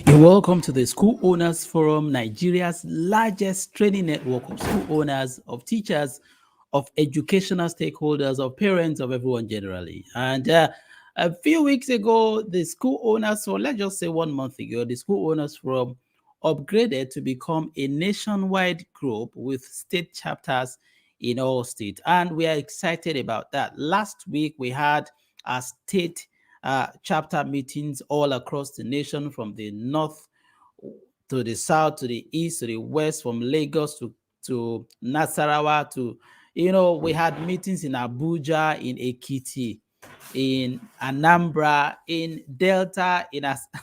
You're welcome to the School Owners Forum, Nigeria's largest training network of school owners, of teachers, of educational stakeholders, of parents, of everyone generally. And a few weeks ago, the School Owners, or let's just say 1 month ago, the School Owners Forum upgraded to become a nationwide group with state chapters in all states. And we are excited about that. Last week, we had a state chapter meetings all across the nation, from the north to the south, to the east, to the west, from Lagos to Nasarawa, to, we had meetings in Abuja, in Ekiti, in Anambra, in Delta,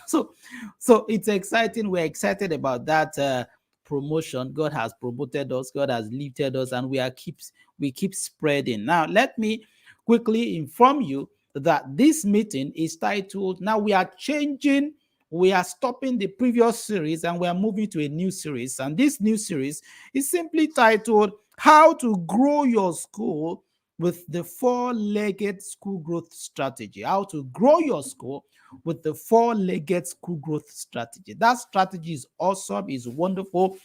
so it's exciting. We're excited about that promotion. God has promoted us, God has lifted us, and we keep spreading. Now, let me quickly inform you that this meeting is titled, now we are changing, we are stopping the previous series and we are moving to a new series. And this new series is simply titled, How to Grow Your School with the Four-Legged School Growth Strategy. How to grow your school with the Four-Legged School Growth Strategy. That strategy is awesome, is wonderful.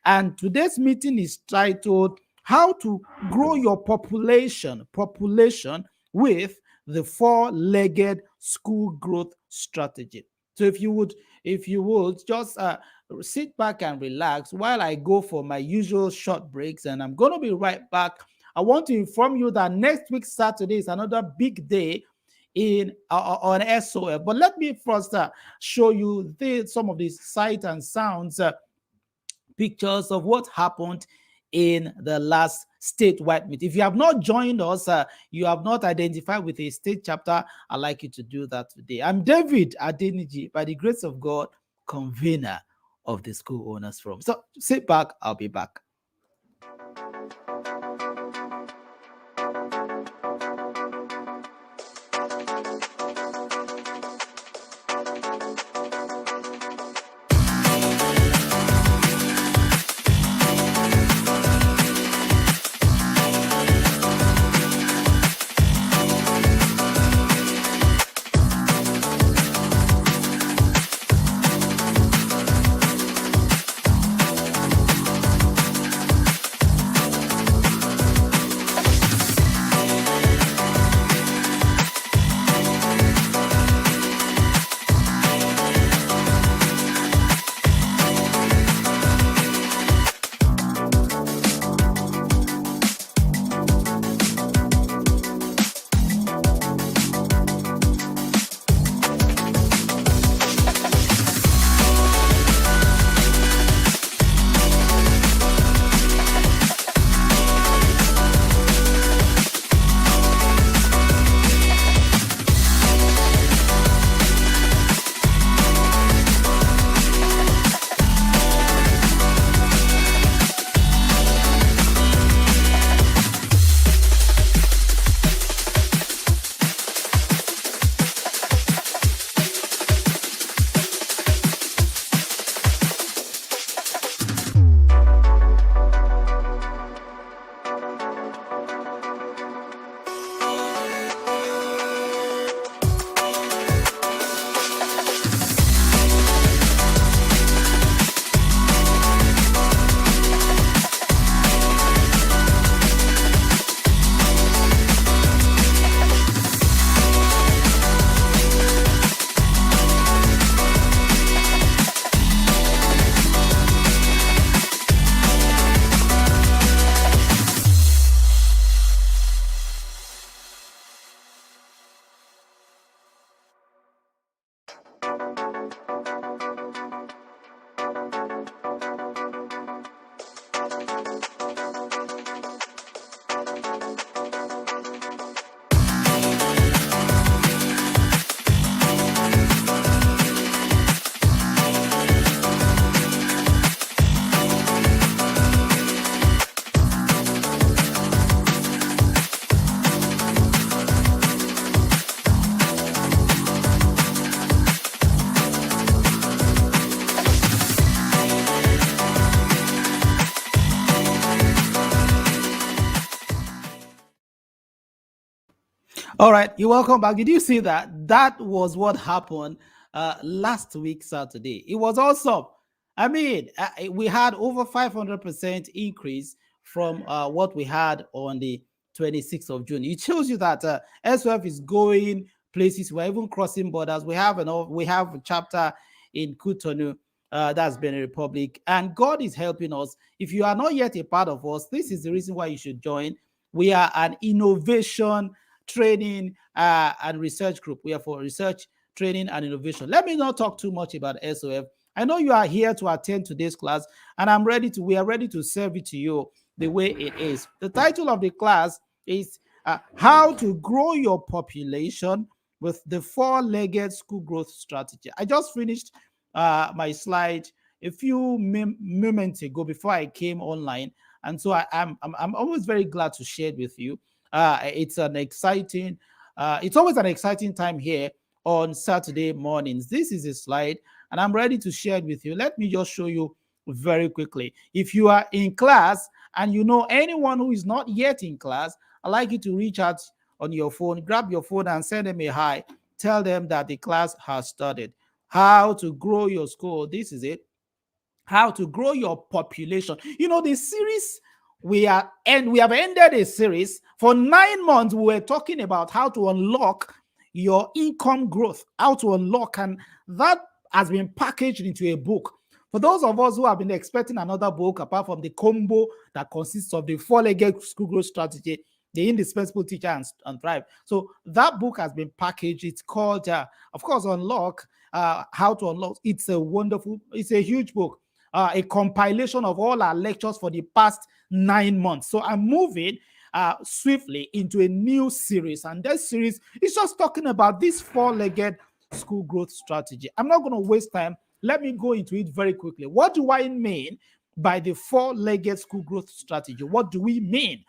And today's meeting is titled, How to Grow Your Population with the Four-Legged School Growth Strategy. So if you would just sit back and relax while I go for my usual short breaks, and I'm going to be right back. I want to inform you that next week, Saturday, is another big day on SOF. But let me first show you some of the sight and sounds pictures of what happened in the last statewide meeting. If you have not joined us, you have not identified with a state chapter, I'd like you to do that today. I'm David Adeniji, by the grace of God, convener of the School Owners Forum. So sit back, I'll be back. All right, you're welcome back. Did you see that? That was what happened last week Saturday. It was awesome. I mean, we had over 500% increase from what we had on the 26th of June. It shows you that SOF is going places. We're even crossing borders. We have a chapter in Cotonou, that's Benin Republic, and God is helping us. If you are not yet a part of us, this is the reason why you should join. We are an innovation training and research group. We are for research, training, and innovation. Let me not talk too much about SOF. I know you are here to attend today's class, and we are ready to serve it to you the way it is. The title of the class is How to Grow Your Population with the Four-Legged School Growth Strategy. I just finished my slide a few moments ago before I came online, and so I'm always very glad to share it with you. It's always an exciting time here on Saturday mornings. This is a slide, and I'm ready to share it with you. Let me just show you very quickly. If you are in class and you know anyone who is not yet in class, I'd like you to reach out on your phone, grab your phone and send them a hi. Tell them that the class has started. How to grow your school. This is it. How to grow your population. You know, the series we have ended a series for 9 months. We were talking about how to unlock your income growth, how to unlock, and that has been packaged into a book. For those of us who have been expecting another book apart from the combo that consists of the four-legged school growth strategy, the indispensable teacher and thrive. So that book has been packaged. It's called, of course, Unlock, How to Unlock. It's a huge book, a compilation of all our lectures for the past 9 months. So I'm moving swiftly into a new series, and this series is just talking about this four-legged school growth strategy. I'm not going to waste time. Let me go into it very quickly. What do I mean by the four-legged school growth strategy? What do we mean?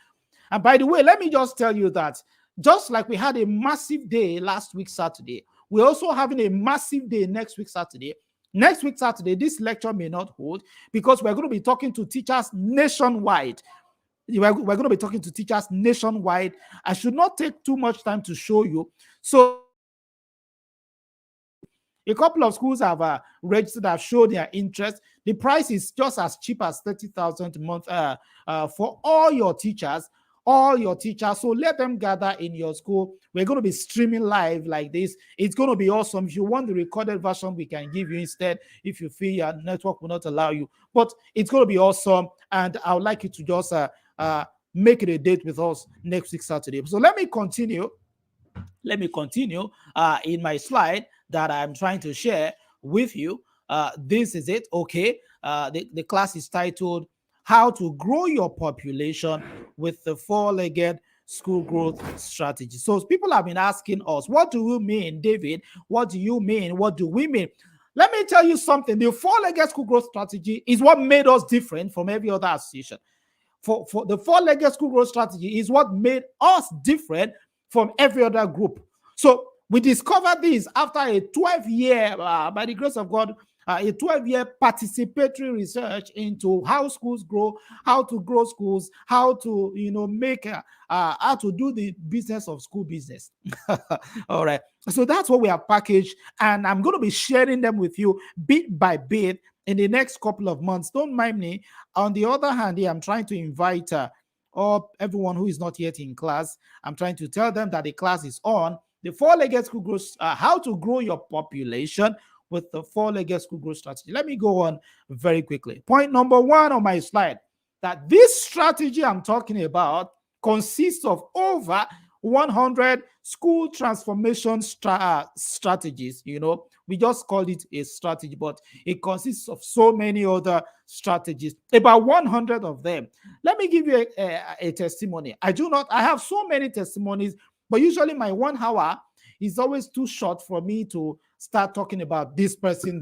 And by the way, let me just tell you that just like we had a massive day last week Saturday, we're also having a massive day next week Saturday. Next week Saturday, this lecture may not hold because we're going to be talking to teachers nationwide. We're going to be talking to teachers nationwide. I should not take too much time to show you. So a couple of schools have registered, have showed their interest. The price is just as cheap as 30,000 a month for all your teachers. So let them gather in your school. We're going to be streaming live like this. It's going to be awesome. If you want the recorded version, we can give you instead if you feel your network will not allow you. But it's going to be awesome, and I would like you to just make it a date with us next week Saturday. So let me continue in my slide that I'm trying to share with you. This is it. Okay. The class is titled How to Grow Your Population with the Four-Legged School Growth Strategy. So people have been asking us, what do you mean, David? What do you mean? What do we mean? Let me tell you something. The four-legged school growth strategy is what made us different from every other association. For the four-legged school growth strategy is what made us different from every other group. So we discovered this after a 12-year, by the grace of God, a 12-year participatory research into how schools grow, how to grow schools, how to, how to do the business of school business. All right. So that's what we have packaged, and I'm going to be sharing them with you bit by bit in the next couple of months. Don't mind me. On the other hand, I'm trying to invite everyone who is not yet in class. I'm trying to tell them that the class is on. The four-legged school growth, how to grow your population with the four-legged school growth strategy. Let me go on very quickly. Point number 1 on my slide, that this strategy I'm talking about consists of over 100 school transformation strategies. We just called it a strategy, but it consists of so many other strategies, about 100 of them. Let me give you a testimony. I have so many testimonies, but usually my 1 hour is always too short for me to start talking about this person,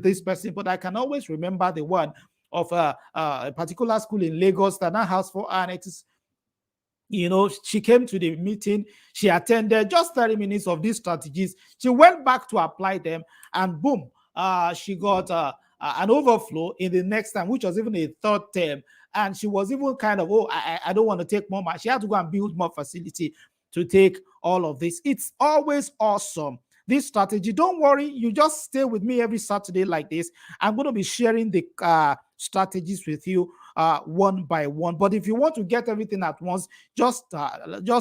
but I can always remember the one of a particular school in Lagos that now has 4 annexes. She came to the meeting, she attended just 30 minutes of these strategies. She went back to apply them, and boom, she got an overflow in the next time, which was even a 3rd term. And she was even kind of, I don't want to take more. She had to go and build more facility to take all of this. It's always awesome this strategy. Don't worry, you just stay with me every Saturday like this. I'm going to be sharing the strategies with you one by one. But if you want to get everything at once, just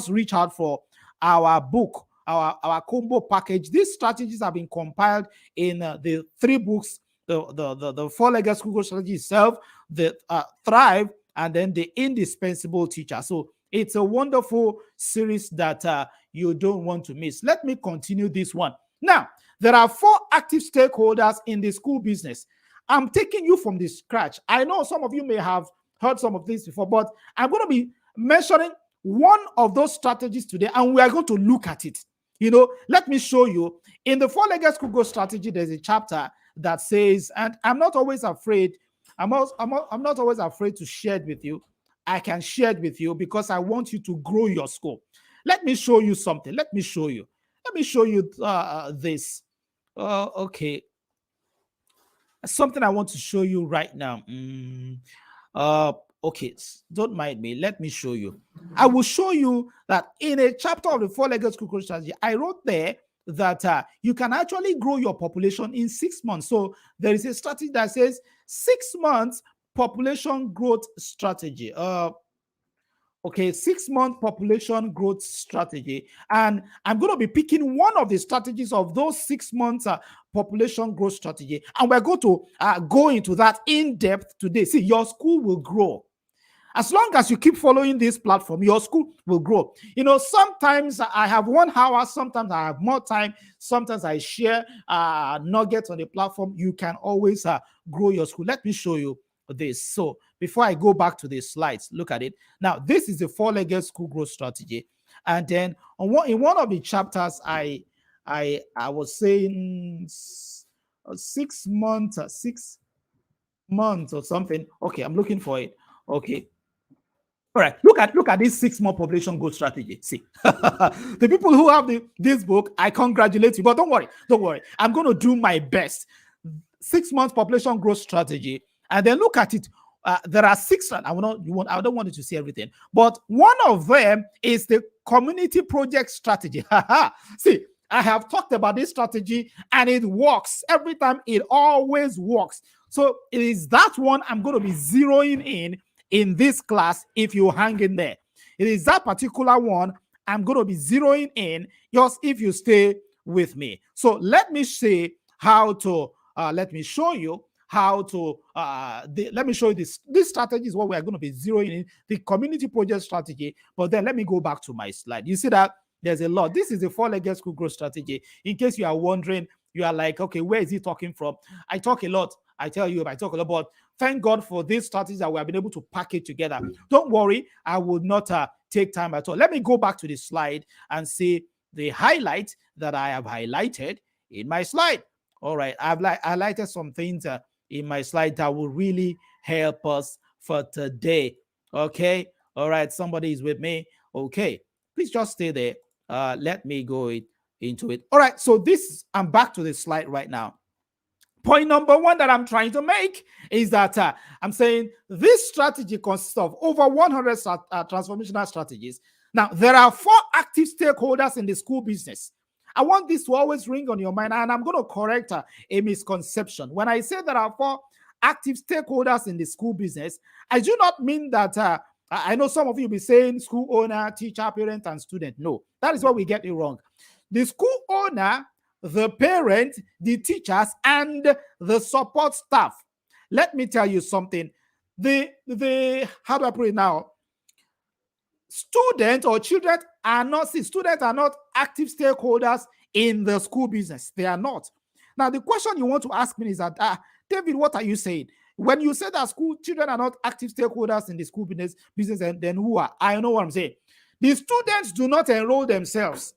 reach out for our book, our combo package. These strategies have been compiled in the 3 books: the four-legged school growth strategy itself, the Thrive, and then the Indispensable Teacher. So it's a wonderful series that you don't want to miss. Let me continue this one. Now, there are 4 active stakeholders in the school business. I'm taking you from the scratch. I know some of you may have heard some of this before, but I'm going to be mentioning one of those strategies today, and we are going to look at it. Let me show you. In the four-legged school growth strategy, there's a chapter that says, and I'm not always afraid. I'm not always afraid to share it with you. I can share it with you because I want you to grow your school. Let me show you something. Let me show you this. Okay. Something I want to show you right now. Okay, don't mind me. Let me show you. I will show you that in a chapter of the four-legged school growth strategy, I wrote there that you can actually grow your population in 6 months. So there is a strategy that says 6 months population growth strategy. Okay, 6-month population growth strategy. And I'm going to be picking one of the strategies of those 6 months population growth strategy. And we're going to go into that in depth today. See, your school will grow. As long as you keep following this platform, your school will grow. Sometimes I have 1 hour, sometimes I have more time, sometimes I share nuggets on the platform. You can always grow your school. Let me show you this. So before I go back to the slides, look at it. Now, this is the four-legged school growth strategy. And then in one of the chapters, I was saying 6 months, 6 months or something. Okay, I'm looking for it. Okay. All right, look at this 6-month population growth strategy. See, the people who have this book, I congratulate you. But don't worry. I'm going to do my best. 6 months population growth strategy, and then look at it. There are 6. I don't want you to see everything, but one of them is the community project strategy. See, I have talked about this strategy, and it works every time. It always works. So it is that one I'm going to be zeroing in this class. If you hang in there, it is that particular one I'm going to be zeroing in, just if you stay with me. So let me say how to let me show you how to let me show you this strategy is what we are going to be zeroing in, the community project strategy. But then let me go back to my slide. You see that there's a lot. This is the four-legged school growth strategy. In case you are wondering, you are like, okay, where is he talking from? I talk a lot. I tell you, I talk a lot, but thank God for this strategy that we have been able to package together. Don't worry, I will not take time at all. Let me go back to the slide and see the highlight that I have highlighted in my slide. All right, I've highlighted some things in my slide that will really help us for today. Okay, all right, somebody is with me. Okay, please just stay there. Let me go into it. All right, so I'm back to the slide right now. Point number 1 that I'm trying to make is that I'm saying this strategy consists of over 100 transformational strategies. Now, there are 4 active stakeholders in the school business. I want this to always ring on your mind, and I'm going to correct a misconception. When I say there are 4 active stakeholders in the school business, I do not mean that I know some of you will be saying school owner, teacher, parent, and student. No, that is where we get it wrong. The school owner, the parent, the teachers, and the support staff. Let me tell you something. How do I put it now? Students or children are not active stakeholders in the school business. They are not. Now, the question you want to ask me is that, David, what are you saying? When you say that school children are not active stakeholders in the school business, then who are? I know what I'm saying. The students do not enroll themselves.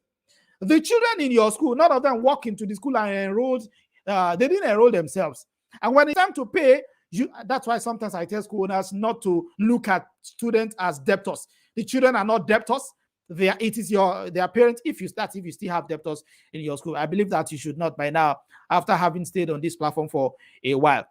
The children in your school, none of them walk into the school and enrolled. They didn't enroll themselves. And when it's time to pay, that's why sometimes I tell school owners not to look at students as debtors. The children are not debtors. It is their parents. If you still have debtors in your school, I believe that you should not by now, after having stayed on this platform for a while.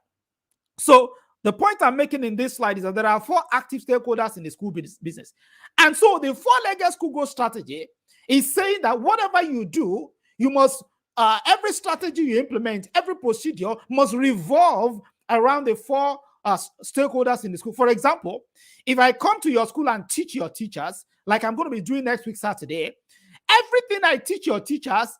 So the point I'm making in this slide is that there are 4 active stakeholders in the school business. And so the four-legged school growth strategy is saying that whatever you do, you must every strategy you implement, every procedure must revolve around the four stakeholders in the school. For example, if I come to your school and teach your teachers, like I'm going to be doing next week Saturday, everything I teach your teachers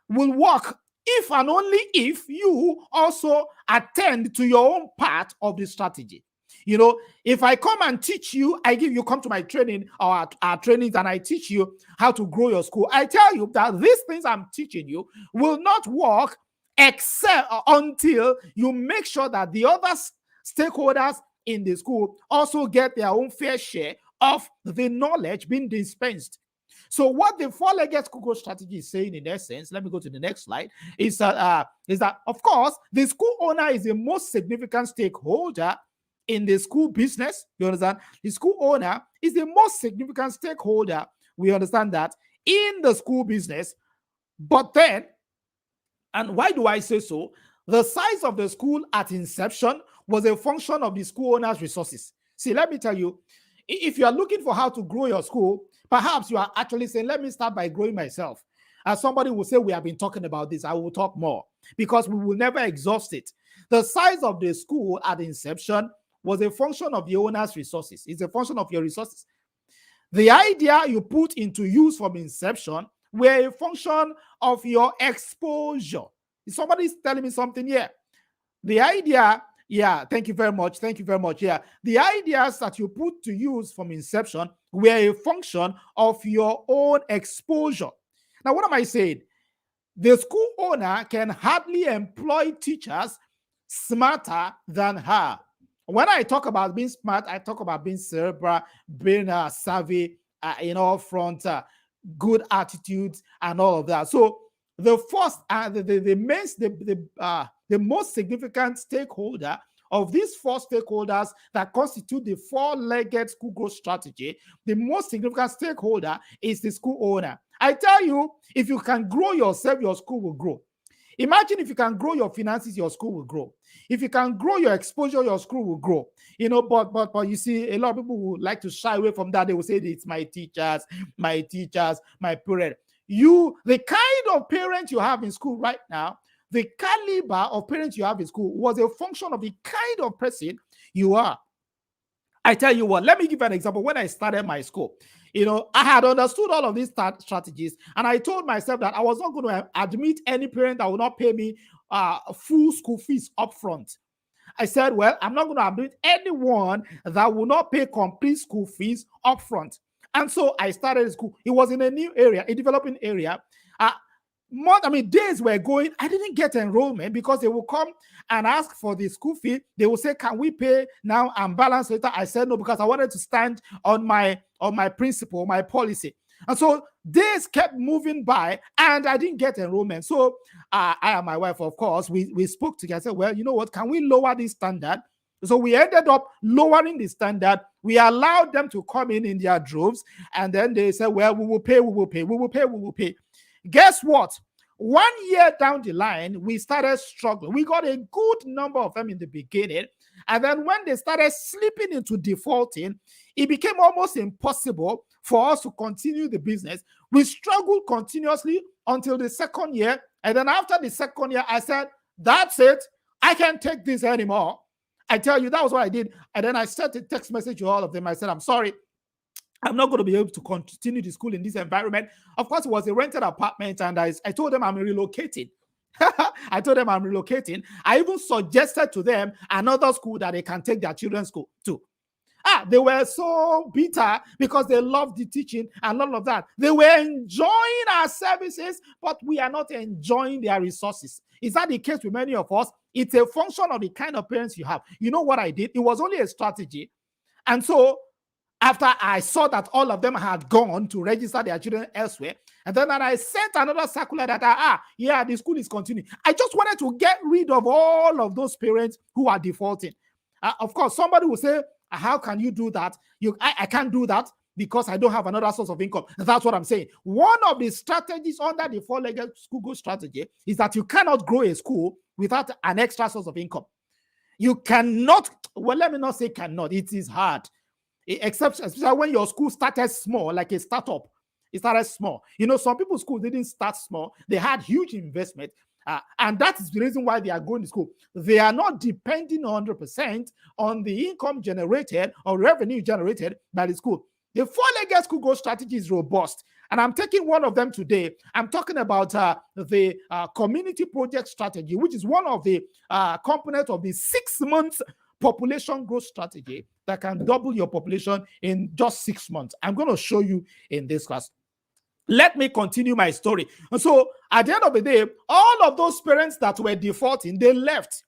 will work if and only if you also attend to your own part of the strategy. You know, if I come and teach you, you come to my training or our trainings and I teach you how to grow your school, I tell you that these things I'm teaching you will not work except until you make sure that the other stakeholders in the school also get their own fair share of the knowledge being dispensed. So what the four-legged school growth strategy is saying in essence, let me go to the next slide, is that of course the school owner is the most significant stakeholder in the school business. You understand? The school owner is the most significant stakeholder. We understand that in the school business. But then, and why do I say so? The size of the school at inception was a function of the school owner's resources. See, let me tell you, if you are looking for how to grow your school, perhaps you are actually saying, let me start by growing myself. As somebody will say, we have been talking about this, I will talk more because we will never exhaust it. The size of the school at inception was a function of the owner's resources. It's a function of your resources. The idea you put into use from inception were a function of your exposure. Somebody's telling me something here. The idea, yeah, thank you very much. Thank you very much. Yeah, the ideas that you put to use from inception were a function of your own exposure. Now, what am I saying? The school owner can hardly employ teachers smarter than her. When I talk about being smart, I talk about being cerebral, being savvy, front, good attitudes, and all of that. So the first, the most significant stakeholder of these four stakeholders that constitute the four-legged school growth strategy, the most significant stakeholder is the school owner. I tell you, if you can grow yourself, your school will grow. Imagine if you can grow your finances, your school will grow. If you can grow your exposure, your school will grow. But you see, a lot of people would like to shy away from that. They will say it's my teachers, my parents. The kind of parents you have in school right now, the caliber of parents you have in school was a function of the kind of person you are. I tell you what, let me give an example. When I started my school, I had understood all of these strategies, and I told myself that I was not going to admit any parent that will not pay me full school fees upfront. I said, well, I'm not going to admit anyone that will not pay complete school fees upfront. And so I started school. It was in a new area, a developing area. Days were going, I didn't get enrollment because they will come and ask for the school fee. They will say, can we pay now and balance later? I said no, because I wanted to stand on my principle, my policy. And so days kept moving by and I didn't get enrollment. So I and my wife, of course, we spoke together. I said, well, you know what, can we lower this standard? So we ended up lowering the standard. We allowed them to come in their droves. And then they said, well, we will pay. Guess what? 1 year down the line, we started struggling. We got a good number of them in the beginning. And then when they started slipping into defaulting, it became almost impossible for us to continue the business. We struggled continuously until the second year. And then after the second year, I said, that's it. I can't take this anymore. I tell you, that was what I did. And then I sent a text message to all of them. I said, I'm sorry. I'm not going to be able to continue the school in this environment. Of course, it was a rented apartment, and I told them I'm relocating. I even suggested to them another school that they can take their children's school to. They were so bitter because they loved the teaching and all of that. They were enjoying our services, but we are not enjoying their resources. Is that the case with many of us? It's a function of the kind of parents you have. You know what I did? It was only a strategy. And so after I saw that all of them had gone to register their children elsewhere, and then I sent another circular that, the school is continuing. I just wanted to get rid of all of those parents who are defaulting. Of course, somebody will say, how can you do that? I can't do that because I don't have another source of income. That's what I'm saying. One of the strategies under the four-legged school growth strategy is that you cannot grow a school without an extra source of income. You cannot, well, let me not say cannot. It is hard. Except especially when your school started small, like a startup. It started small. You know, some people's school didn't start small. They had huge investment. And that is the reason why they are going to school. They are not depending 100% on the income generated or revenue generated by the school. The four-legged school growth strategy is robust. And I'm taking one of them today. I'm talking about the community project strategy, which is one of the components of the 6 months population growth strategy that can double your population in just 6 months. I'm going to show you in this class. Let me continue my story. And so at the end of the day, all of those parents that were defaulting, they left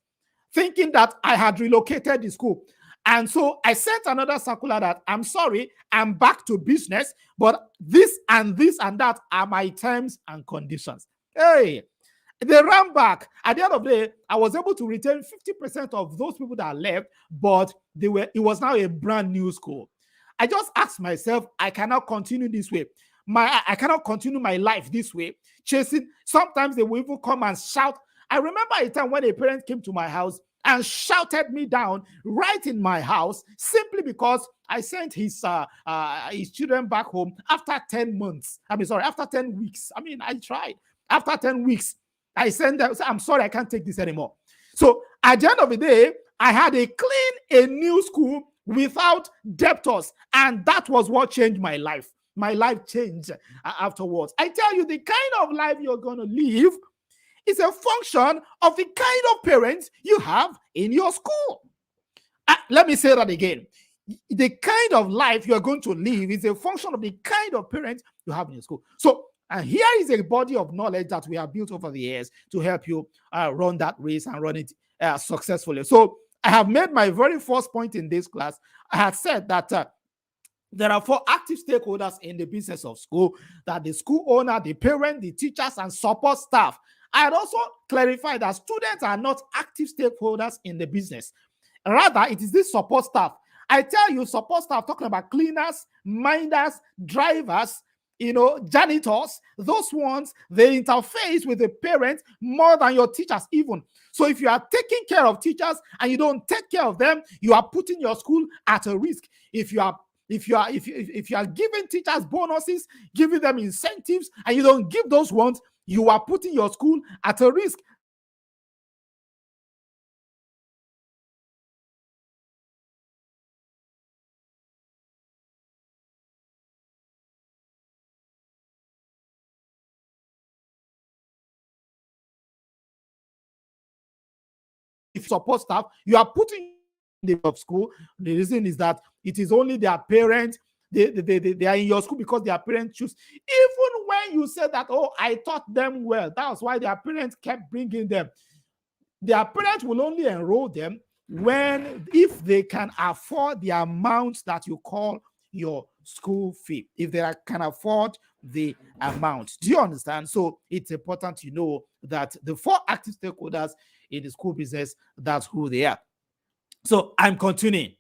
thinking that I had relocated the school. And so I sent another circular that I'm sorry, I'm back to business, but this and that are my terms and conditions. Hey, they ran back. At the end of the day, I was able to retain 50% of those people that left, but it was now a brand new school. I just asked myself, I cannot continue this way. I cannot continue my life this way, chasing. Sometimes they will even come and shout. I remember a time when a parent came to my house and shouted me down right in my house simply because I sent his children back home after 10 months. After 10 weeks. I tried. After 10 weeks, I sent them, I'm sorry, I can't take this anymore. So at the end of the day, I had a new school without debtors. And that was what changed my life. My life changed afterwards. I tell you, the kind of life you're going to live is a function of the kind of parents you have in your school. Let me say that again. The kind of life you're going to live is a function of the kind of parents you have in your school. So, here is a body of knowledge that we have built over the years to help you run that race and run it successfully. So, I have made my very first point in this class. I had said that there are 4 active stakeholders in the business of school: that the school owner, the parent, the teachers, and support staff. I had also clarified that students are not active stakeholders in the business. Rather, it is this support staff. I tell you, support staff, talking about cleaners, minders, drivers, janitors, those ones, they interface with the parents more than your teachers even. So if you are taking care of teachers and you don't take care of them, you are putting your school at a risk. If you are giving teachers bonuses, giving them incentives, and you don't give those ones, you are putting your school at a risk. If support staff, you are putting the of school. The reason is that it is only their parents. They are in your school because their parents choose. Even when you say that, oh, I taught them well, that's why their parents kept bringing them. Their parents will only enroll them if they can afford the amount that you call your school fee, if they can afford the amount. Do you understand? So it's important to know that the 4 active stakeholders in the school business, that's who they are. So I'm continuing.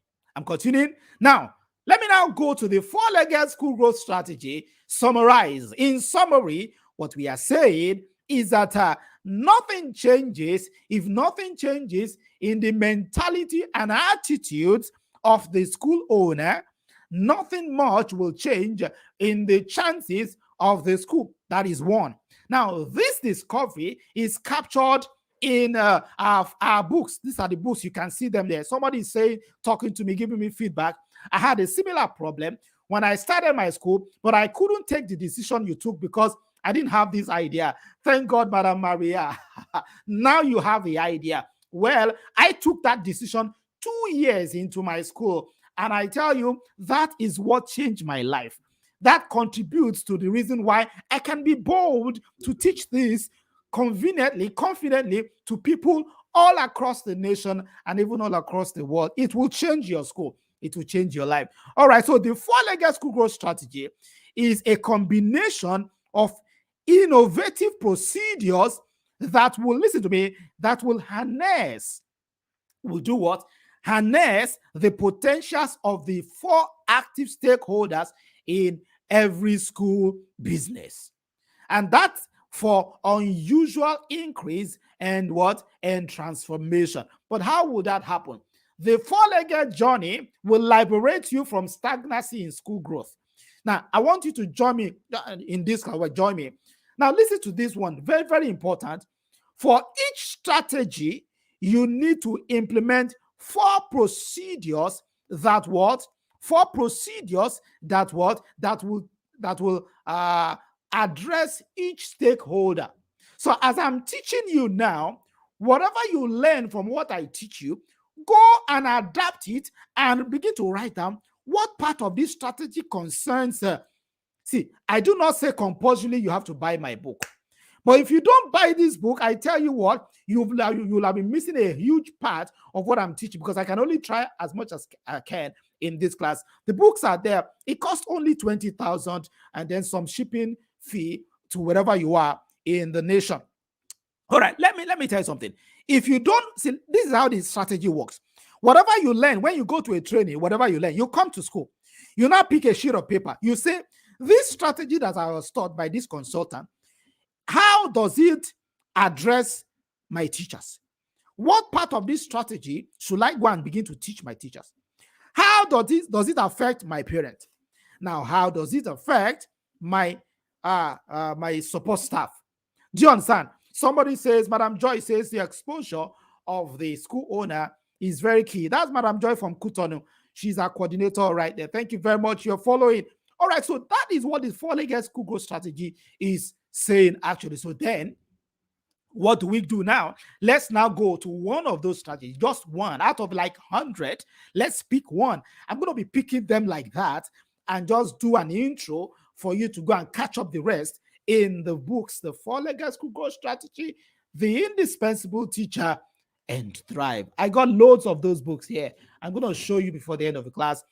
Now, let me now go to the 4-legged school growth strategy. Summarize. In summary, what we are saying is that nothing changes if nothing changes in the mentality and attitudes of the school owner. Nothing much will change in the chances of the school. That is one. Now, this discovery is captured in our books. These are the books. You can see them there. Somebody is saying, talking to me, giving me feedback. I had a similar problem when I started my school, but I couldn't take the decision you took because I didn't have this idea. Thank God, Madam Maria. Now you have the idea. Well, I took that decision 2 years into my school, and I tell you, that is what changed my life. That contributes to the reason why I can be bold to teach this conveniently, confidently to people all across the nation and even all across the world. It will change your school. It will change your life. All right, so the 4-legged school growth strategy is a combination of innovative procedures that will, listen to me, that will harness the potentials of the 4 active stakeholders in every school business. And that's for unusual increase and transformation. But how will that happen? The 4-legged journey will liberate you from stagnancy in school growth. Now, I want you to join me in this class. Well, join me. Now, listen to this one. Very, very important. For each strategy, you need to implement 4 procedures that what? 4 procedures that what? That will address each stakeholder. So as I'm teaching you now, whatever you learn from what I teach you, go and adapt it and begin to write down what part of this strategy concerns. See, I do not say compulsorily you have to buy my book. But if you don't buy this book, I tell you what, you'll have been missing a huge part of what I'm teaching, because I can only try as much as I can in this class. The books are there. It costs only 20,000 and then some shipping fee to wherever you are in the nation. All right, let me tell you something. If you don't see, this is how this strategy works. Whatever you learn when you go to a training, whatever you learn, you come to school. You now pick a sheet of paper. You say, this strategy that I was taught by this consultant, how does it address my teachers? What part of this strategy should I go and begin to teach my teachers? How does it affect my parents? Now, how does it affect my my support staff? Do you understand? Somebody says, Madam Joy says the exposure of the school owner is very key. That's Madam Joy from Cotonou. She's our coordinator right there. Thank you very much. You're following. All right, so that is what the 4-legged school growth strategy is saying, actually. So then, what do we do now? Let's now go to one of those strategies, just one out of like 100. Let's pick one. I'm going to be picking them like that and just do an intro for you to go and catch up the rest in the books, the 4-legged school growth strategy, the indispensable teacher, and thrive. I got loads of those books here. I'm going to show you before the end of the class.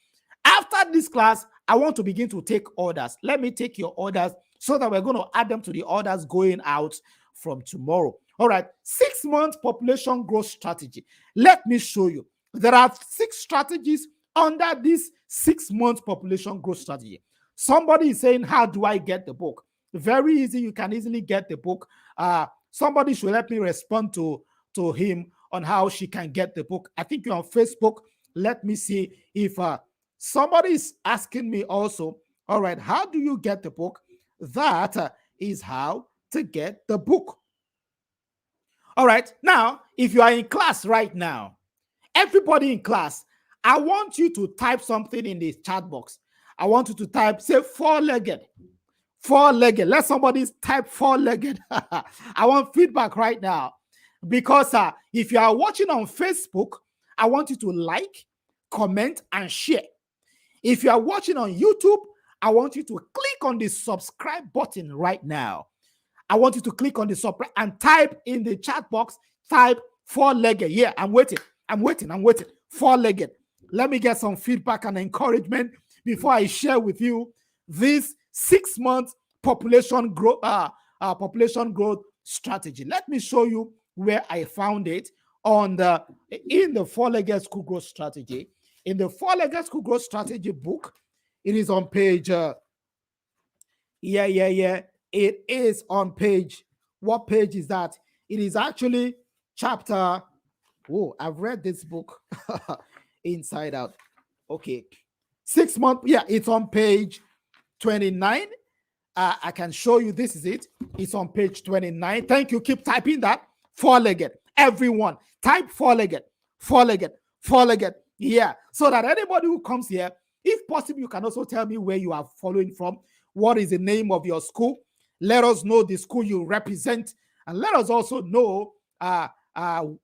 After this class, I want to begin to take orders. Let me take your orders so that we're going to add them to the orders going out from tomorrow. All right, 6-month population growth strategy. Let me show you. There are 6 strategies under this 6-month population growth strategy. Somebody is saying, how do I get the book? Very easy. You can easily get the book. Somebody should let me respond to him on how she can get the book. I think you're on Facebook. Let me see if somebody is asking me also. All right, how do you get the book? That is how to get the book. All right, now, if you are in class right now, everybody in class, I want you to type something in the chat box. I want you to type, say, 4-legged. 4-legged. Let somebody type 4-legged. I want feedback right now. Because if you are watching on Facebook, I want you to like, comment, and share. If you are watching on YouTube, I want you to click on the subscribe button right now. I want you to click on the subscribe and type in the chat box, type 4-legged. Yeah, I'm waiting. 4-legged. Let me get some feedback and encouragement before I share with you this 6-month population growth strategy. Let me show you where I found it in the 4-legged school growth strategy. In the 4-legged school growth strategy book, it is on page it is on page, what page is that? It is actually chapter, I've read this book inside out. Okay, 6 months, it's on page 29. I can show you, this is it. It's on page 29. Thank you. Keep typing that. 4-legged. Everyone, type 4-legged. 4-legged. Yeah, so that anybody who comes here, if possible, you can also tell me where you are following from. What is the name of your school? Let us know the school you represent, and let us also know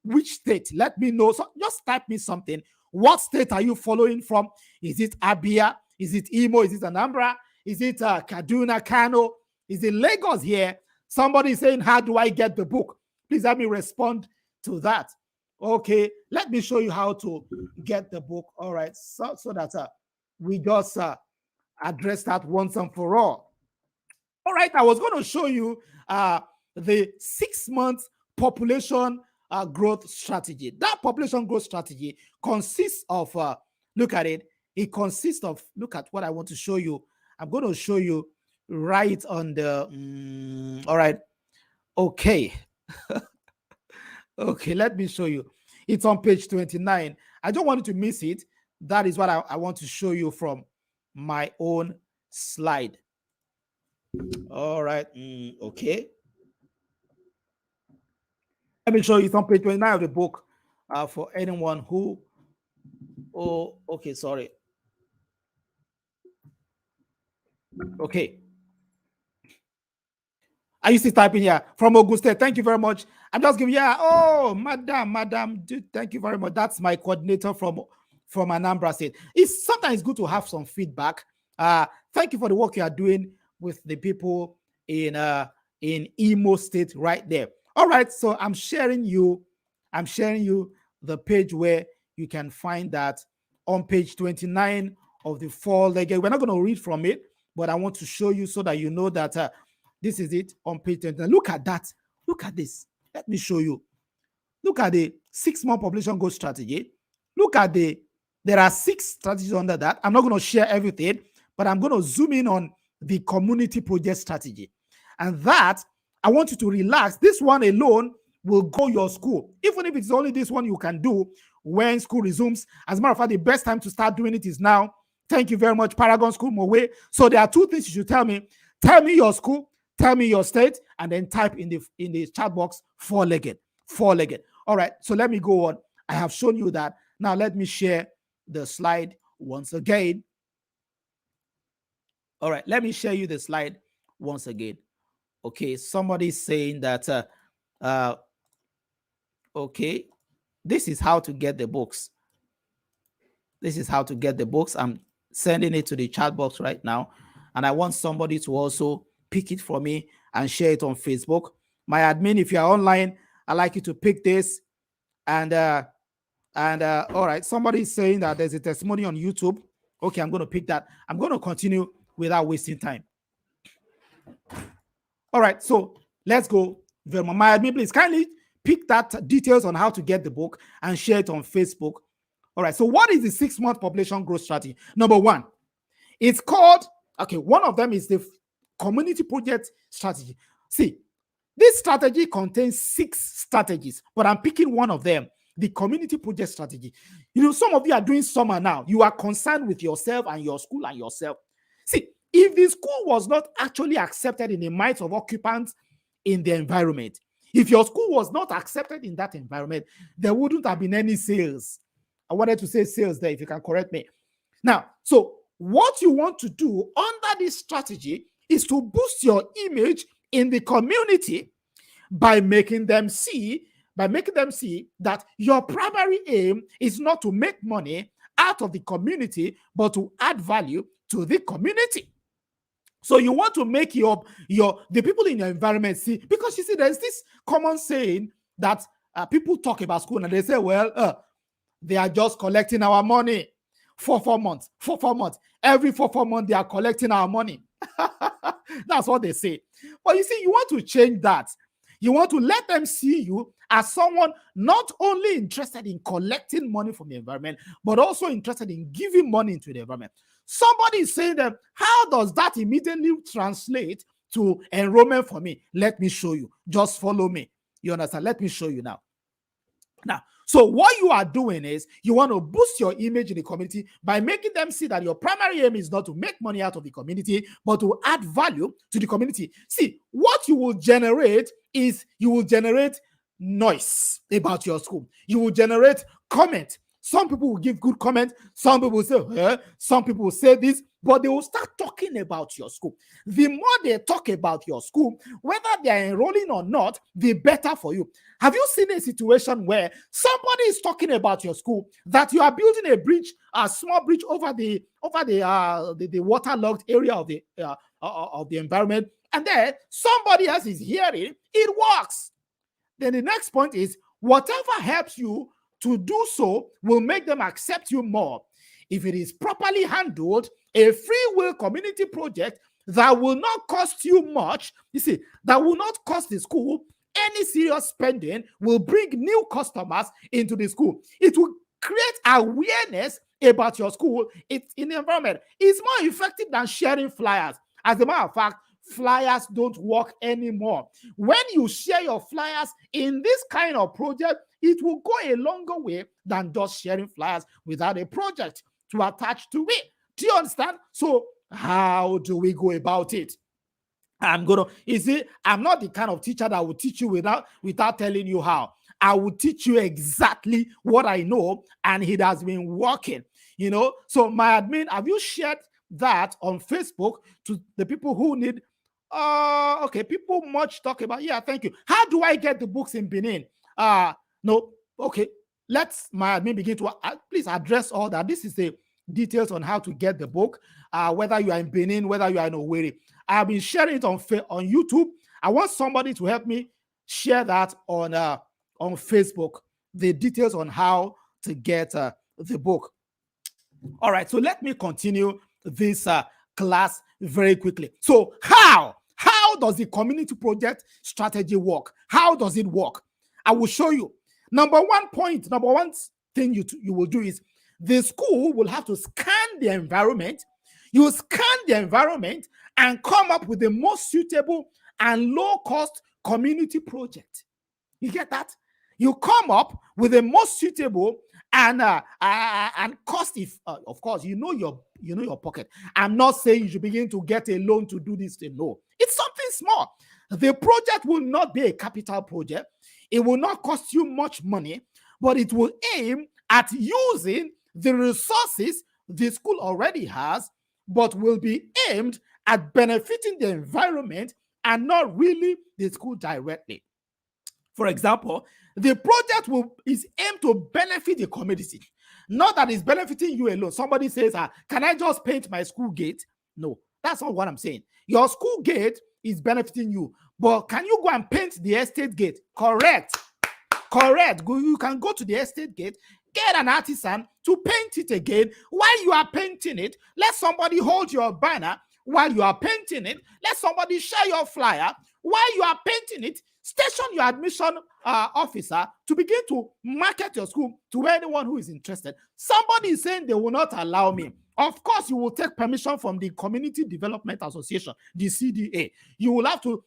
which state. Let me know. So just type me something. What state are you following from? Is it Abia? Is it Imo? Is it Anambra? Is it Kaduna, Kano? Is it Lagos here? Somebody is saying, how do I get the book? Please let me respond to that. Okay, let me show you how to get the book. All right, so that we just address that once and for all. All right, I was going to show you the 6-month population growth strategy. That population growth strategy consists of, look at it. It consists of, look at what I want to show you. I'm going to show you right on the, all right. Okay. Okay, let me show you. It's on page 29. I don't want you to miss it. That is what I want to show you from my own slide. All right. Okay. Let me show you some page 29 of the book for anyone who. Oh, okay. Sorry. Okay. I used to type in here from Auguste. Thank you very much. I'm just giving oh, madam, dude, thank you very much. That's my coordinator from Anambra State. It's sometimes good to have some feedback. Thank you for the work you are doing with the people in Imo State right there. All right, so I'm sharing you the page where you can find that on page 29 of the four-legged. We're not going to read from it, but I want to show you so that you know that this is it on page 29. Look at that. Look at this. Let me show you. Look at the 6-month population growth strategy. Look at there are 6 strategies under that. I'm not going to share everything, but I'm going to zoom in on the community project strategy. And that, I want you to relax. This one alone will grow your school. Even if it's only this one you can do when school resumes. As a matter of fact, the best time to start doing it is now. Thank you very much, Paragon School, Mowe. So there are 2 things you should tell me. Tell me your school, tell me your state, and then type in the chat box four-legged. All right, so let me go on. I have shown you that. Now let me share the slide once again. All right, let me share you the slide once again. Okay, somebody's saying that, okay, this is how to get the books. This is how to get the books. I'm sending it to the chat box right now. And I want somebody to also pick it for me and share it on Facebook. My admin, if you are online, I'd like you to pick this. And all right, somebody's saying that there's a testimony on YouTube. Okay, I'm going to pick that. I'm going to continue without wasting time. All right, so let's go. My admin, please kindly pick that details on how to get the book and share it on Facebook. All right, so what is the 6-month population growth strategy? Number 1, it's called, okay, one of them is the community project strategy. See, this strategy contains 6 strategies, but I'm picking one of them, the community project strategy. You know, some of you are doing summer now. You are concerned with yourself and your school and yourself. See, if the school was not actually accepted in the minds of occupants in the environment, if your school was not accepted in that environment, there wouldn't have been any sales. I wanted to say sales there, if you can correct me. Now, so what you want to do under this strategy is to boost your image in the community by making them see that your primary aim is not to make money out of the community, but to add value to the community. So you want to make the people in your environment see, because you see, there's this common saying that people talk about school and they say, well, they are just collecting our money for 4 months. Every 4 months, they are collecting our money. That's what they say. But you see, you want to change that. You want to let them see you as someone not only interested in collecting money from the environment, but also interested in giving money into the environment. Somebody is saying that, how does that immediately translate to enrollment for me? Let me show you. Just follow me. You understand? Let me show you now. Now, so what you are doing is you want to boost your image in the community by making them see that your primary aim is not to make money out of the community, but to add value to the community. See, what you will generate is you will generate noise about your school. You will generate comment. Some people will give good comment. Some people will say, some people will say this, but they will start talking about your school. The more they talk about your school, whether they are enrolling or not, the better for you. Have you seen a situation where somebody is talking about your school, that you are building a bridge, a small bridge over the waterlogged area of the environment, and then somebody else is hearing it works? Then the next point is, whatever helps you to do so will make them accept you more. If it is properly handled, a free will community project that will not cost you much, you see, that will not cost the school any serious spending, will bring new customers into the school. It will create awareness about your school in the environment. It's more effective than sharing flyers. As a matter of fact, flyers don't work anymore. When you share your flyers in this kind of project, it will go a longer way than just sharing flyers without a project to attach to it. Do you understand? So How do we go about it? I'm not the kind of teacher that will teach you without telling you how. I will teach you exactly what I know, and it has been working. So my admin, have you shared that on Facebook to the people who need? Okay, people much talk about. Yeah, thank you. How do I get the books in Benin? No, okay. Let's my admin begin to please address all that. This is the details on how to get the book. Whether you are in Benin, whether you are in Owerri. I have been sharing it on YouTube. I want somebody to help me share that on Facebook, the details on how to get the book. All right, so let me continue this class very quickly. So how does the community project strategy work? How does it work? I will show you. Number one thing you will do is the school will have to scan the environment. You scan the environment and come up with the most suitable and low-cost community project. You get that? You come up with the most suitable and cost. If of course you know your pocket. I'm not saying you should begin to get a loan to do this thing. No, it's something small. The project will not be a capital project. It will not cost you much money, but it will aim at using the resources the school already has, but will be aimed at benefiting the environment and not really the school directly. For example, the project is aimed to benefit the community, not that it's benefiting you alone. Somebody says, can I just paint my school gate? No, that's not what I'm saying. Your school gate is benefiting you, but can you go and paint the estate gate? Correct. You can go to the estate gate, get an artisan to paint it again. While you are painting it, let somebody hold your banner while you are painting it. Let somebody share your flyer while you are painting it. Station your admission officer to begin to market your school to anyone who is interested. Somebody is saying they will not allow me. Of course, you will take permission from the Community Development Association, the CDA. You will have to,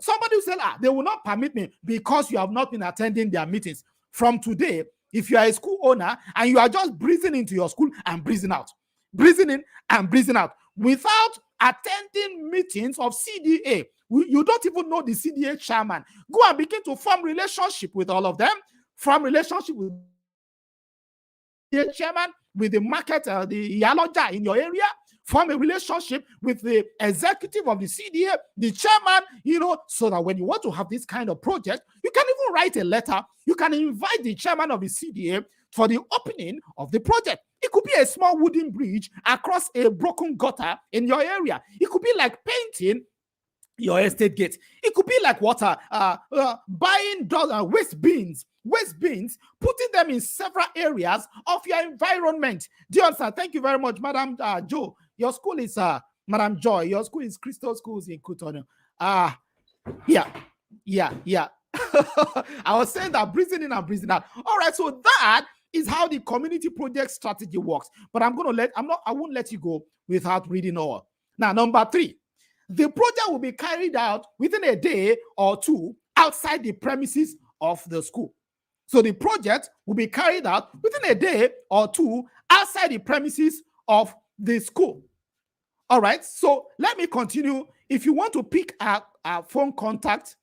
somebody will say, they will not permit me because you have not been attending their meetings. From today, if you are a school owner and you are just breathing into your school and breathing out, breathing in and breathing out, without attending meetings of CDA, you don't even know the CDA chairman. Go and begin to form relationship with all of them. Form relationship with the chairman, with the market, the Yaloja in your area. Form a relationship with the executive of the CDA, the chairman, so that when you want to have this kind of project, you can even write a letter. You can invite the chairman of the CDA for the opening of the project. It could be a small wooden bridge across a broken gutter in your area. It could be like painting your estate gate. It could be like water, buying waste bins, putting them in several areas of your environment. Do you understand? Thank you very much, Madam Joe. Your school is Madam Joy. Your school is Crystal Schools in Cotonou. Yeah. I was saying that breathing in and breathing out. All right, so that is how the community project strategy works. But I won't let you go without reading all. Now, number 3. The project will be carried out within a day or two outside the premises of the school. So the project will be carried out within a day or two outside the premises of the school. All right, so let me continue. If you want to pick our phone contact,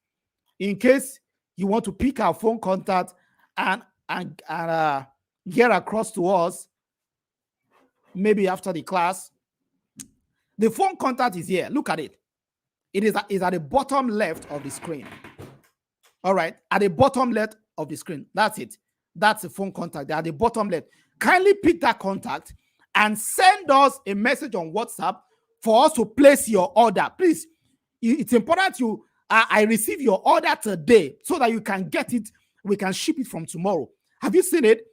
in case you want to pick our phone contact and get across to us, maybe after the class, the phone contact is here. Look at it. It is at the bottom left of the screen. All right, at the bottom left of the screen. That's it. That's the phone contact. They're at the bottom left. Kindly pick that contact and send us a message on WhatsApp for us to place your order. Please, it's important I receive your order today so that you can get it. We can ship it from tomorrow. Have you seen it?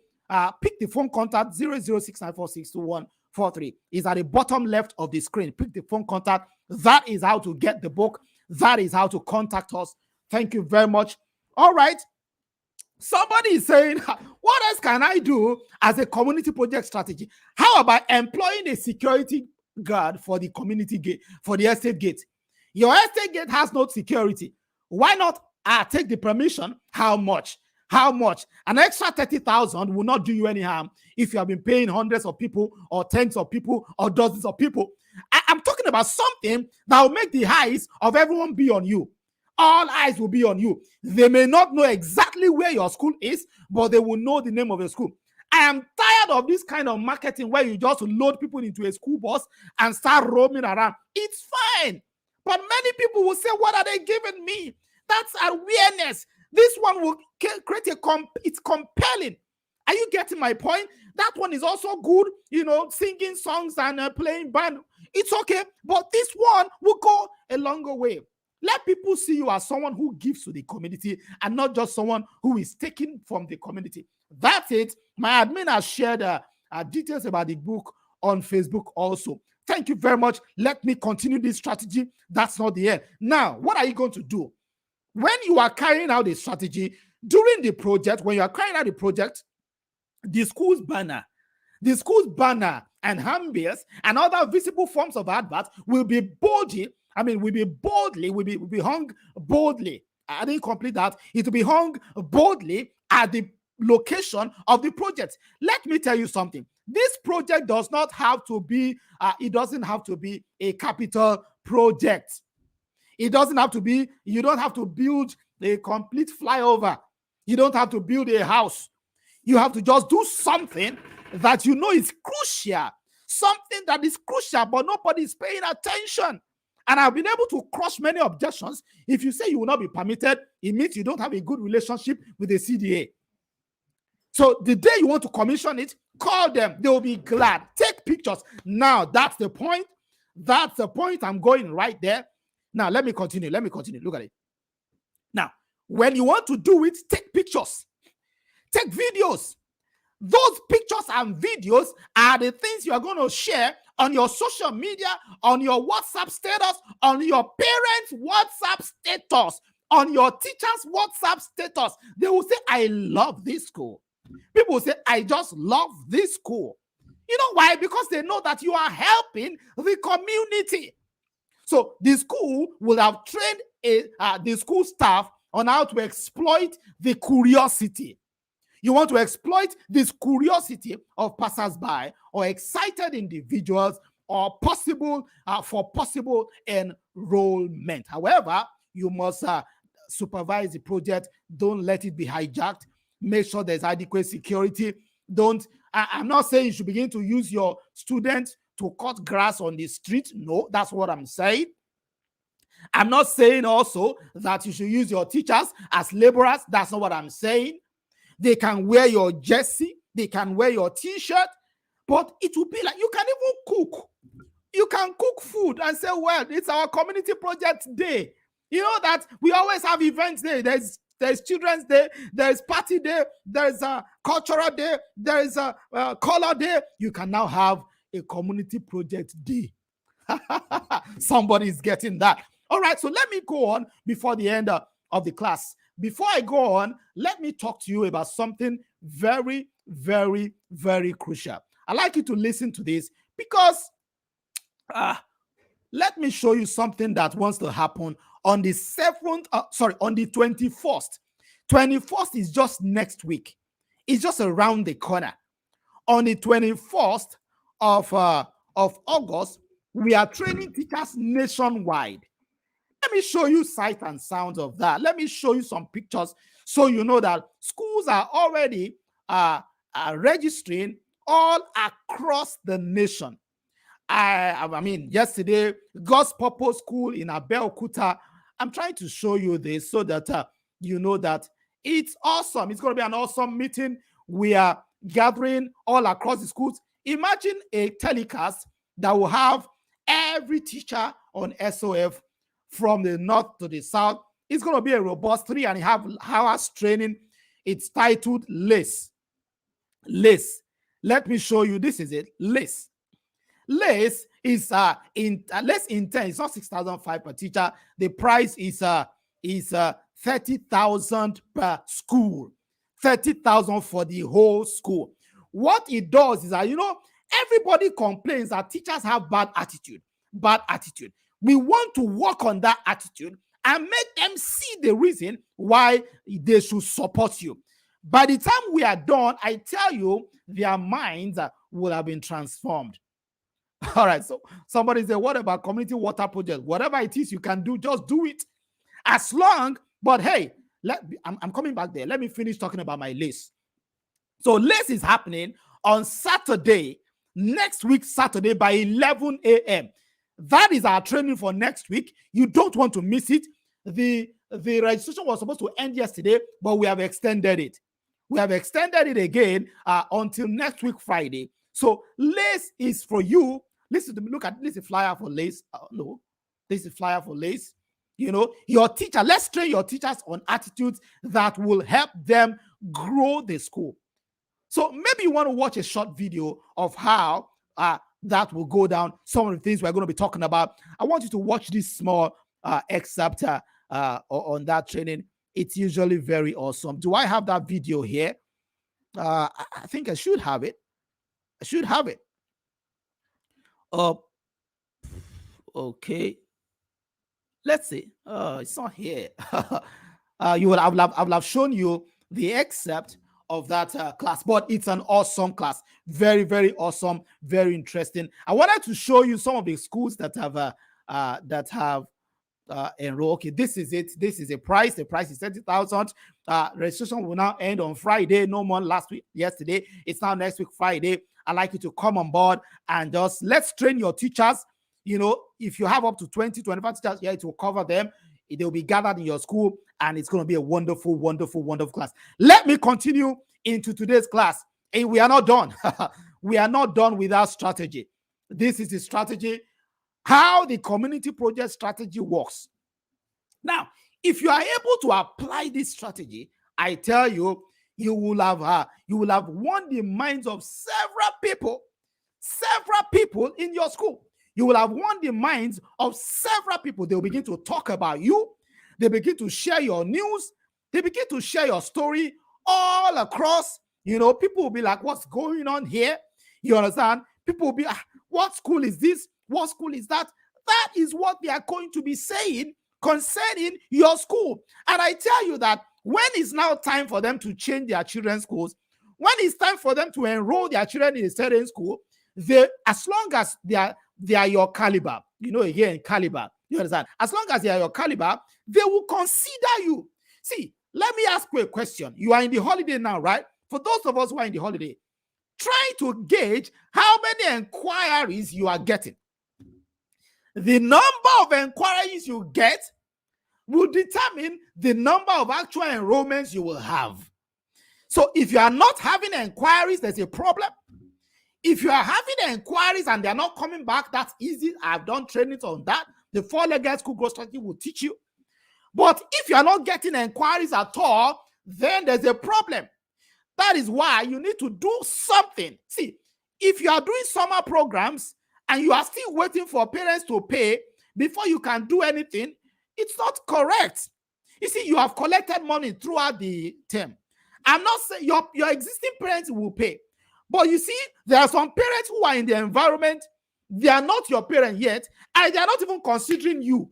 Pick the phone contact 00694624143. Is at the bottom left of the screen. Pick the phone contact. That is how to get the book. That is how to contact us. Thank you very much. All right. Somebody is saying, what else can I do as a community project strategy? How about employing a security guard for the community gate, for the estate gate? Your estate gate has no security. Why not take the permission? How much? An extra 30,000 will not do you any harm if you have been paying hundreds of people or tens of people or dozens of people. I'm talking about something that will make the eyes of everyone be on you. All eyes will be on you. They may not know exactly where your school is, but they will know the name of your school. I am tired of this kind of marketing where you just load people into a school bus and start roaming around. It's fine. But many people will say, what are they giving me? That's awareness. This one will create it's compelling. Are you getting my point? That one is also good, singing songs and playing band. It's okay. But this one will go a longer way. Let people see you as someone who gives to the community and not just someone who is taking from the community. That's it. My admin has shared details about the book on Facebook also. Thank you very much. Let me continue this strategy. That's not the end. Now, what are you going to do? When you are carrying out the strategy during the project, when you are carrying out the project, the school's banner and handbills and other visible forms of advert will be boldly hung boldly. I didn't complete that. It will be hung boldly at the location of the project. Let me tell you something. This project does not have to be, it doesn't have to be a capital project. It doesn't have to be, you don't have to build a complete flyover. You don't have to build a house. You have to just do something that you know is crucial. Something that is crucial, but nobody is paying attention. And I've been able to crush many objections. If you say you will not be permitted, it means you don't have a good relationship with the CDA. So the day you want to commission it, call them. They will be glad. Take pictures. Now, that's the point. That's the point. I'm going right there. Now, let me continue. Look at it. Now, when you want to do it, take pictures. Take videos. Those pictures and videos are the things you are going to share on your social media, on your WhatsApp status, on your parents' WhatsApp status, on your teacher's WhatsApp status. They will say, I love this school. People will say, I just love this school. You know why? Because they know that you are helping the community. So the school will have trained the school staff on how to exploit the curiosity. You want to exploit this curiosity of passers-by or excited individuals or possible enrollment. However, you must supervise the project. Don't let it be hijacked. Make sure there's adequate security. I'm not saying you should begin to use your students to cut grass on the street. No, that's what I'm saying. I'm not saying also that you should use your teachers as laborers. That's not what I'm saying. They can wear your jersey. They can wear your t-shirt. But it will be like you can even cook. You can cook food and say, well, it's our community project day. You know that we always have events there. There's Children's Day. There's Party Day. There's a Cultural Day. There's a Color Day. You can now have a community project day. Somebody is getting that. All right, so let me go on before the end of the class. Before I go on, let me talk to you about something very, very, very crucial. I'd like you to listen to this because let me show you something that wants to happen on the 21st. 21st is just next week. It's just around the corner. On the 21st of August, we are training teachers nationwide. Let me show you sight and sounds of that. Let me show you some pictures so you know that schools are already registering all across the nation. I mean, yesterday, God's Purpose School in Abeokuta. I'm trying to show you this so that you know that it's awesome. It's going to be an awesome meeting. We are gathering all across the schools. Imagine a telecast that will have every teacher on SOF from the north to the south. It's going to be a robust 3.5 hours training. It's titled LACE. LACE. Let me show you. This is it. LACE. LACE is less intense. It's not 6,500 per teacher. The price is 30,000 per school. 30,000 for the whole school. What it does is that, everybody complains that teachers have bad attitude. We want to work on that attitude and make them see the reason why they should support you. By the time we are done, I tell you, their minds will have been transformed. All right. So somebody said, what about community water project? Whatever it is you can do, just do it. As long, but hey, I'm coming back there. Let me finish talking about my LACE. So LACE is happening on Saturday, next week, Saturday by 11 a.m. That is our training for next week. You don't want to miss it. The registration was supposed to end yesterday, but we have extended it. We have extended it again until next week, Friday. So LACE is for you. Listen to me. Look at this is flyer for LACE. No, this is flyer for LACE. You know, your teacher, let's train your teachers on attitudes that will help them grow the school. So maybe you want to watch a short video of how that will go down, some of the things we're going to be talking about. I want you to watch this small excerpt on that training. It's usually very awesome. Do I have that video here? I think I should have it. I should have it. Okay. Let's see. It's not here. I will have shown you the excerpt of that class, but it's an awesome class. Very, very awesome. Very interesting. I wanted to show you some of the schools that have enroll. Okay, this is it. This is a price. The price is 30,000. Registration will now end on Friday. No more yesterday. It's now next week, Friday. I'd like you to come on board and just let's train your teachers. You know, if you have up to 20, 25 teachers, yeah, it will cover them. They'll be gathered in your school, and it's going to be a wonderful, wonderful, wonderful class. Let me continue into today's class. And we are not done. We are not done with our strategy. This is the strategy, how the community project strategy works. Now, if you are able to apply this strategy, I tell you, you will have won the minds of several people in your school. You will have won the minds of several people. They'll begin to talk about you. They begin to share your news. They begin to share your story all across. You know, people will be like, what's going on here? You understand? People will be, what school is this? What school is that? That is what they are going to be saying concerning your school. And I tell you that when it's now time for them to change their children's schools, when it's time for them to enroll their children in a certain school, as long as they are your caliber, you know, again, caliber, you understand? As long as they are your caliber, they will consider you. See, let me ask you a question. You are in the holiday now, right? For those of us who are in the holiday, try to gauge how many inquiries you are getting. The number of inquiries you get will determine the number of actual enrollments you will have. So if you are not having inquiries, there's a problem. If you are having inquiries and they're not coming back, that's easy. I've done trainings on that. The 4-legged school growth strategy will teach you. But if you are not getting inquiries at all, then there's a problem. That is why you need to do something. See, if you are doing summer programs and you are still waiting for parents to pay before you can do anything, it's not correct. You see, you have collected money throughout the term. I'm not saying your existing parents will pay. But you see, there are some parents who are in the environment, they are not your parent yet, and they are not even considering you.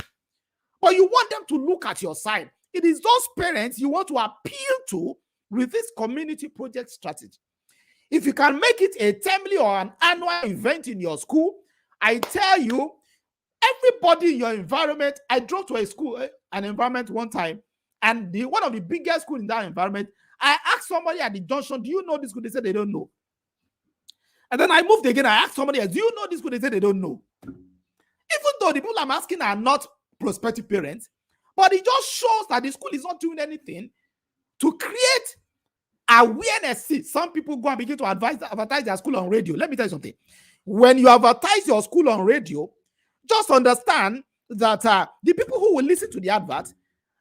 But you want them to look at your side. It is those parents you want to appeal to with this community project strategy. If you can make it a termly or an annual event in your school, I tell you, everybody in your environment, I drove to a school, an environment one time, and one of the biggest schools in that environment, I asked somebody at the junction, do you know this school? They said they don't know. And then I moved again. I asked somebody else, do you know this school? They said they don't know. Even though the people I'm asking are not prospective parents, but it just shows that the school is not doing anything to create awareness. See, some people go and begin to advertise their school on radio. Let me tell you something. When you advertise your school on radio, just understand that the people who will listen to the advert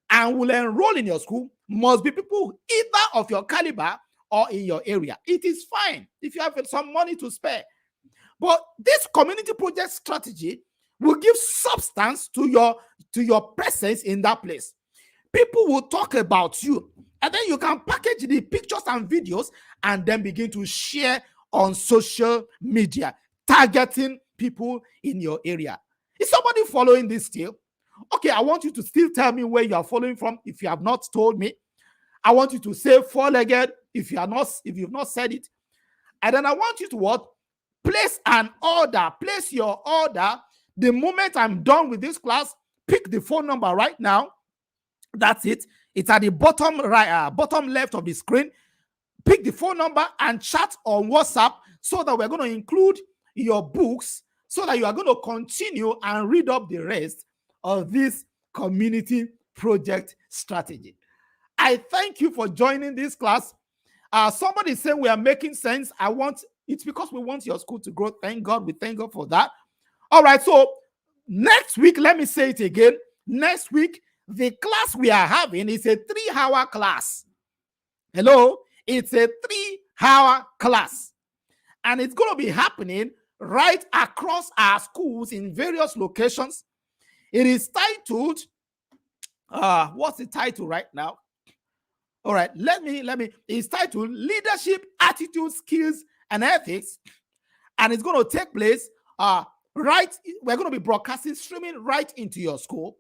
and will enroll in your school must be people either of your caliber or in your area. It is fine if you have some money to spare. But this community project strategy will give substance to your presence in that place. People will talk about you, and then you can package the pictures and videos and then begin to share on social media, targeting people in your area. Is somebody following this still? Okay, I want you to still tell me where you are following from if you have not told me. I want you to say 4-legged if you've not said it. And then I want you to what? Place an order. Place your order. The moment I'm done with this class, pick the phone number right now. That's it. It's at the bottom right, bottom left of the screen. Pick the phone number and chat on WhatsApp so that we're going to include your books so that you are going to continue and read up the rest of this community project strategy. I thank you for joining this class. Somebody said we are making sense. It's because we want your school to grow. Thank God. We thank God for that. All right. So next week, let me say it again. Next week, the class we are having is a 3-hour class. Hello? It's a 3-hour class. And it's going to be happening right across our schools in various locations. It is titled, what's the title right now? All right, let me, it's titled Leadership, Attitude, Skills, and Ethics. And it's going to take place we're going to be broadcasting, streaming right into your school.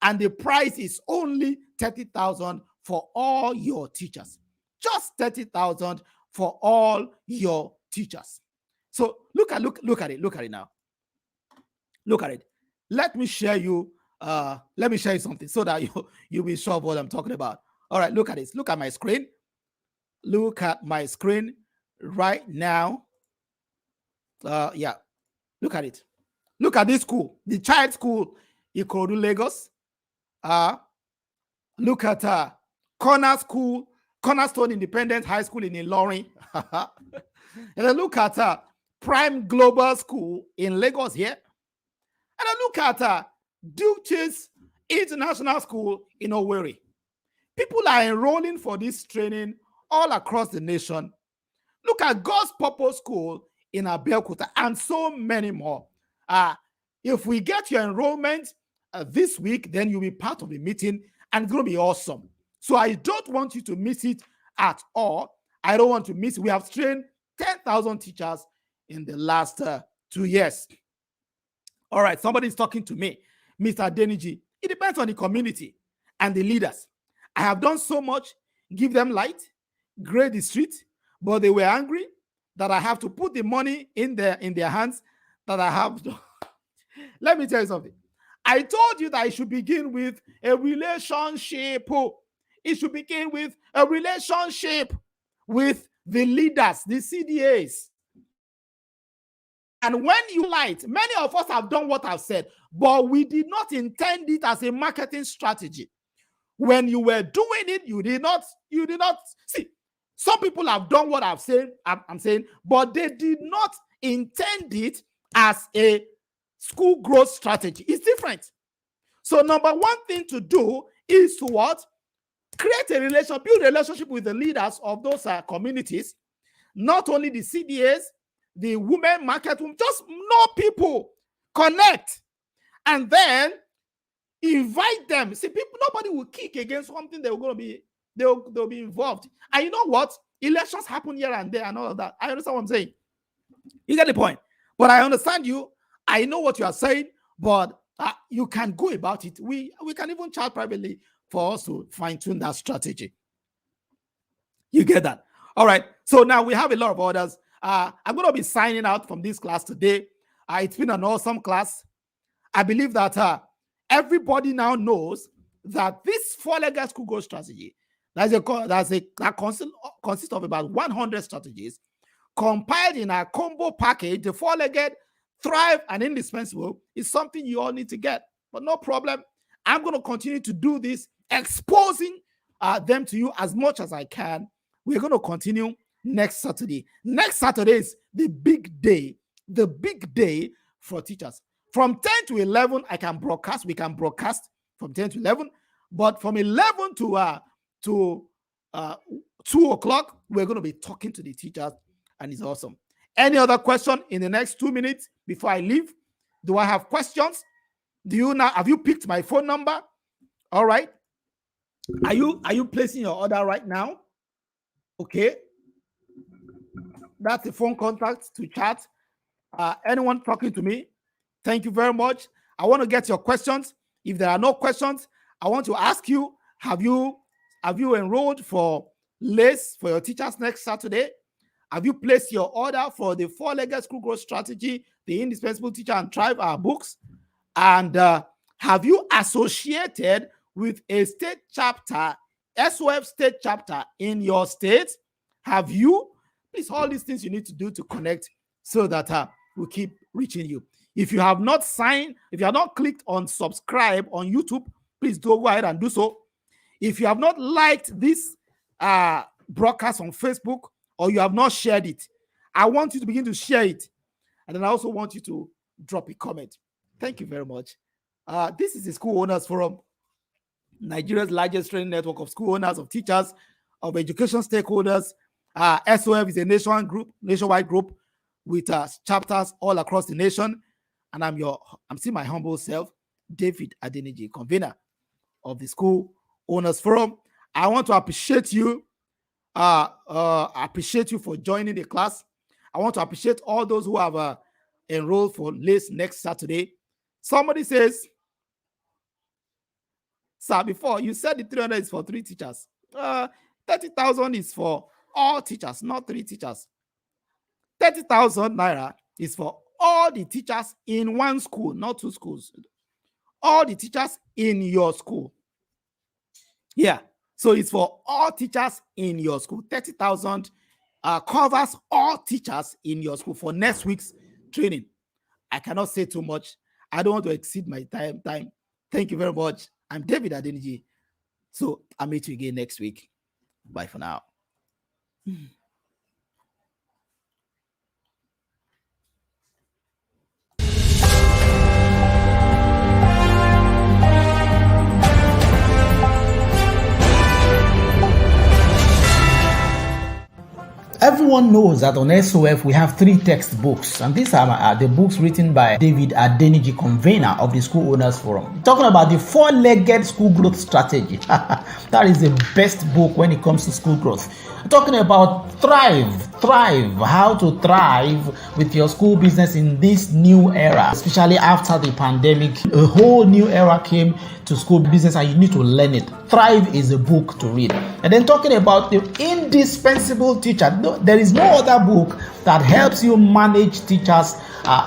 And the price is only 30,000 for all your teachers. Just 30,000 for all your teachers. So look at it now. Look at it. Let me share you something so that you'll be sure of what I'm talking about. All right, look at this. Look at my screen. Look at my screen right now. Yeah, look at it. Look at this school, the child school, Ikorodu, Lagos. Look at Cornerstone Independent High School in Ilorin. And then look at Prime Global School in Lagos here. And then look at Duchess International School in Owerri. People are enrolling for this training all across the nation. Look at God's Purpose School in Abeokuta and so many more. If we get your enrollment this week, then you'll be part of the meeting and it's going to be awesome. So I don't want you to miss it at all. I don't want to miss it. We have trained 10,000 teachers in the last 2 years. All right, somebody's talking to me, Mr. Deniji. It depends on the community and the leaders. I have done so much, give them light, grade the street, but they were angry that I have to put the money in their hands that I have to. Let me tell you something. I told you that it should begin with a relationship. It should begin with a relationship with the leaders, the CDAs. And when you light, many of us have done what I've said, but we did not intend it as a marketing strategy. When you were doing it, you did not see. Some people have done what I'm saying, but they did not intend it as a school growth strategy. It's different. So number one thing to do is to what? Create a relationship, build a relationship with the leaders of those communities, not only the CDAs, the women market room, just know people, connect, and then invite them. See, people, nobody will kick against something they'll be involved. And you know what? Elections happen here and there and all of that. I understand what I'm saying. You get the point. But I understand you. I know what you are saying, but you can go about it. We can even chat privately for us to fine-tune that strategy. You get that? All right. So now we have a lot of orders. I'm going to be signing out from this class today. It's been an awesome class. I believe that everybody now knows that this 4-legged school growth strategy that consists of about 100 strategies compiled in a combo package. The 4-legged, Thrive, and Indispensable is something you all need to get. But no problem. I'm going to continue to do this, exposing them to you as much as I can. We're going to continue next Saturday. Next Saturday is the big day for teachers. From 10 to 11, we can broadcast from 10 to 11, but from 11 to 2 o'clock, we're going to be talking to the teachers, and it's awesome. Any other question in the next 2 minutes before I leave? Do I have questions? Have you picked my phone number? All right. Are you placing your order right now? Okay. That's the phone contact to chat. Anyone talking to me? Thank you very much. I want to get your questions. If there are no questions, I want to ask you, have you enrolled for LACE for your teachers next Saturday? Have you placed your order for the Four-Legged School Growth Strategy, the Indispensable Teacher, and Thrive, our books? And have you associated with a state chapter, SOF state chapter in your state? Have you? Please, all these things you need to do to connect so that we'll keep reaching you. If you have not signed, if you have not clicked on subscribe on YouTube, please do go ahead and do so. If you have not liked this broadcast on Facebook, or you have not shared it, I want you to begin to share it. And then I also want you to drop a comment. Thank you very much. This is the School Owners Forum, Nigeria's largest training network of school owners, of teachers, of education stakeholders. SOF is a nationwide group with chapters all across the nation. And I'm still my humble self, David Adeniji, convener of the School Owners Forum. I want to appreciate you. Appreciate you for joining the class. I want to appreciate all those who have enrolled for LACE next Saturday. Somebody says, sir, before you said the 300 is for 3 teachers. 30,000 is for all teachers, not 3 teachers. 30,000 naira is for all the teachers in one school, not 2 schools. All the teachers in your school. Yeah. So it's for all teachers in your school. 30,000 covers all teachers in your school for next week's training. I cannot say too much. I don't want to exceed my time. Thank you very much. I'm David Adeniji. So I'll meet you again next week. Bye for now. Everyone knows that on SOF we have 3 textbooks, and these are the books written by David Adeniji, convener of the School Owners Forum. Talking about the Four-Legged School Growth Strategy. That is the best book when it comes to school growth. Talking about Thrive, how to thrive with your school business in this new era, especially after the pandemic. A whole new era came to school business and you need to learn it. Thrive is a book to read. And then talking about the Indispensable Teacher, there is no other book that helps you manage teachers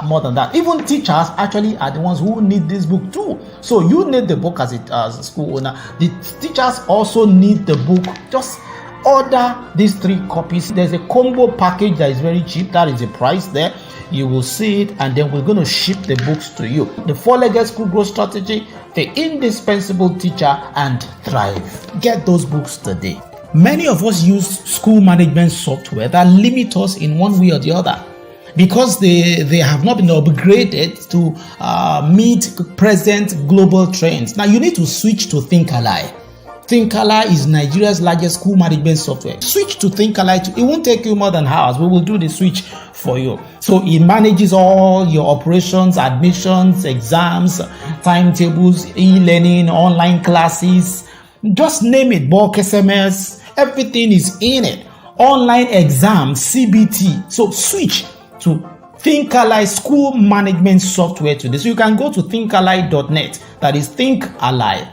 more than that. Even teachers actually are the ones who need this book too. So you need the book as a school owner. The teachers also need the book. Just order these 3 copies. There's a combo package that is very cheap. That is the price there. You will see it, and then we're going to ship the books to you. The Four-Legged School Growth Strategy, the Indispensable Teacher, and Thrive. Get those books today. Many of us use school management software that limit us in one way or the other, because they have not been upgraded to meet present global trends. Now you need to switch to Thinkalai. Thinkalai is Nigeria's largest school management software. Switch to Thinkalai. It won't take you more than hours. We will do the switch for you. So it manages all your operations, admissions, exams, timetables, e-learning, online classes. Just name it. Bulk SMS. Everything is in it. Online exams, CBT. So switch to Thinkalai school management software today. So you can go to thinkalai.net. That is thinkalai.net.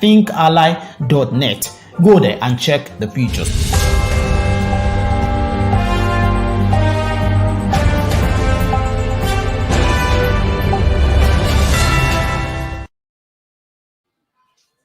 Go there and check the features.